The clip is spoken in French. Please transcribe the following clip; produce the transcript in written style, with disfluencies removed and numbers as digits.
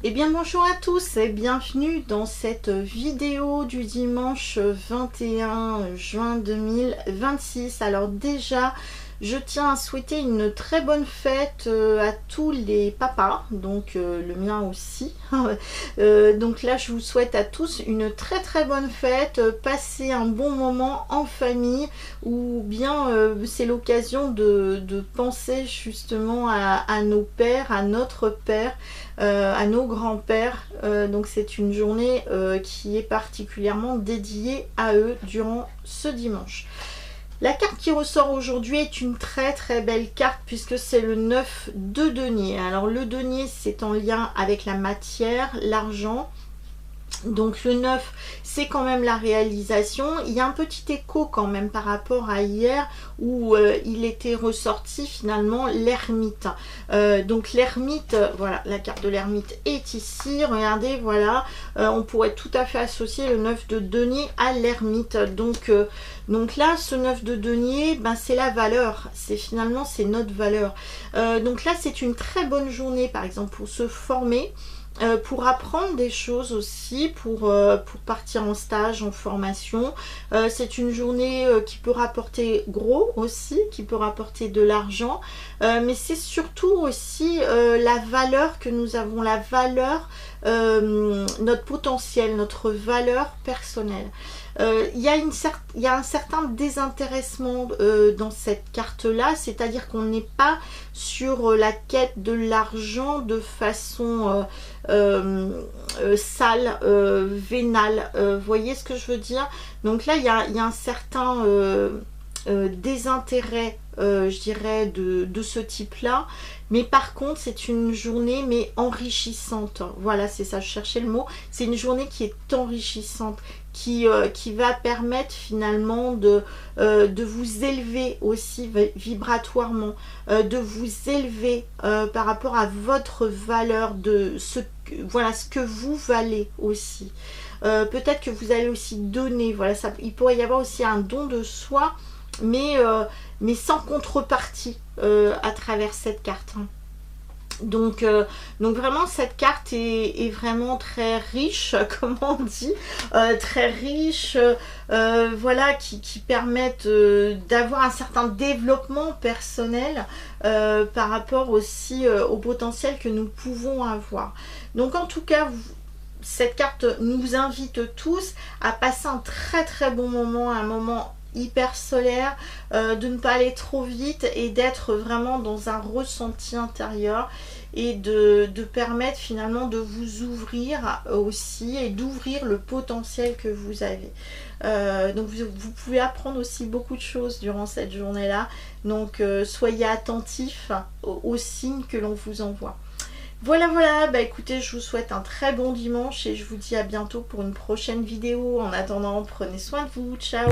Eh bien bonjour à tous et bienvenue dans cette vidéo du dimanche 21 juin 2026. Alors déjà, je tiens à souhaiter une très bonne fête à tous les papas, donc le mien aussi. Donc là, je vous souhaite à tous une très bonne fête, passez un bon moment en famille, ou bien c'est l'occasion de penser justement à nos pères, à notre père, à nos grands-pères. Donc c'est une journée qui est particulièrement dédiée à eux durant ce dimanche. La carte qui ressort aujourd'hui est une très belle carte puisque c'est le 9 de denier. Alors le denier, c'est en lien avec la matière, l'argent. Donc le 9, c'est quand même la réalisation. Il y a un petit écho quand même par rapport à hier où il était ressorti finalement l'ermite. Donc l'ermite, voilà, la carte de l'ermite est ici. Regardez, voilà, on pourrait tout à fait associer le 9 de denier à l'ermite. Donc là, ce 9 de denier, ben, c'est la valeur. C'est finalement, c'est notre valeur. Donc là, c'est une très bonne journée, par exemple, pour se former. Pour apprendre des choses aussi, pour partir en stage, en formation. C'est une journée qui peut rapporter gros aussi, qui peut rapporter de l'argent, mais c'est surtout aussi la valeur que nous avons, la valeur, notre potentiel, notre valeur personnelle. Il y a un certain désintéressement dans cette carte-là, c'est-à-dire qu'on n'est pas sur la quête de l'argent de façon sale, vénale. Voyez ce que je veux dire? Donc là, il y a un certain désintérêt, je dirais, de ce type-là. Mais par contre, c'est une journée mais enrichissante. Voilà, c'est ça, je cherchais le mot. C'est une journée qui est enrichissante, qui va permettre finalement de vous élever aussi vibratoirement, de vous élever par rapport à votre valeur, de voilà, ce que vous valez aussi. Peut-être que vous allez aussi donner, voilà, ça, il pourrait y avoir aussi un don de soi, mais sans contrepartie à travers cette carte. Donc vraiment cette carte est vraiment très riche, comme on dit, très riche, voilà, qui permettent d'avoir un certain développement personnel par rapport aussi au potentiel que nous pouvons avoir. Donc en tout cas, cette carte nous invite tous à passer un très bon moment, un moment hyper solaire, de ne pas aller trop vite et d'être vraiment dans un ressenti intérieur et de permettre finalement de vous ouvrir aussi et d'ouvrir le potentiel que vous avez. Donc vous pouvez apprendre aussi beaucoup de choses durant cette journée-là. Donc soyez attentifs aux signes que l'on vous envoie. Voilà, bah écoutez, je vous souhaite un très bon dimanche et je vous dis à bientôt pour une prochaine vidéo. En attendant, prenez soin de vous, ciao!